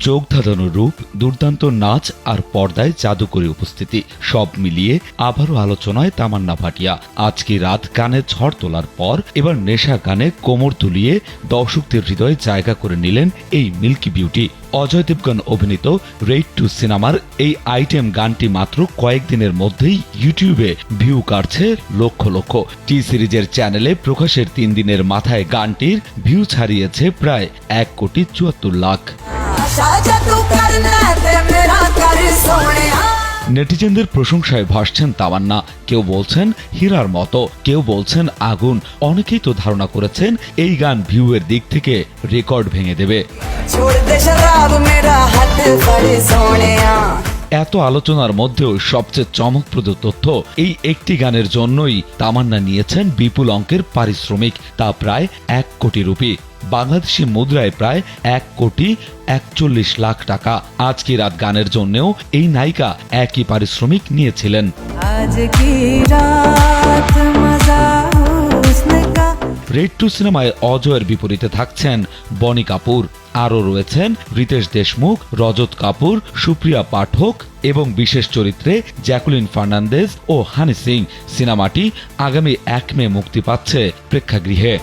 চোখ ধাঁধানো রূপ, দুর্দান্ত নাচ আর পর্দায় জাদুকরী উপস্থিতি সব মিলিয়ে আবারও আলোচনায় তামান্না ভাটিয়া। আজকে রাত গানে ঝড় তোলার পর এবার নেশা গানে কোমর দুলিয়ে দর্শকদের হৃদয়ে জায়গা করে নিলেন এই মিল্কি বিউটি। অজয় দেবগন অভিনীত রেড টু সিনেমার এই আইটেম গানটি মাত্র কয়েকদিনের মধ্যেই ইউটিউবে ভিউ কাটছে লক্ষ লক্ষ। টি সিরিজের চ্যানেলে প্রকাশের 3 দিনের মাথায় গানটির ভিউ ছাড়িয়েছে প্রায় 1,74,00,000। নেটিজেনদের প্রশংসায় ভাসছেন তামান্না। কেউ বলছেন হীরার মতো, কেউ বলছেন আগুন। অনেকেই তো ধারণা করেছেন এই গান ভিউয়ের দিক থেকে রেকর্ড ভেঙে দেবে। এত আলোচনার মধ্যেও সবচেয়ে চমকপ্রদ তথ্য, এই একটি গানের জন্যই তামান্না নিয়েছেন বিপুল অঙ্কের পারিশ্রমিক, তা প্রায় 1 কোটি রুপি, বাংলাদেশি মুদ্রায় প্রায় 1,41,00,000 টাকা। আজকে রাত গানের জন্যও এই নায়িকা একই পারিশ্রমিক নিয়েছিলেন। রেড টু সিনেমায় অজয়ের বিপরীতে থাকছেন বনি কাপুর, আরও রয়েছেন রিতেশ দেশমুখ, রজত কাপুর, সুপ্রিয়া পাঠক এবং বিশেষ চরিত্রে জ্যাকুলিন ফার্নান্দেজ ও হানি সিং। সিনেমাটি আগামী 1 মে মুক্তি পাচ্ছে প্রেক্ষাগৃহে।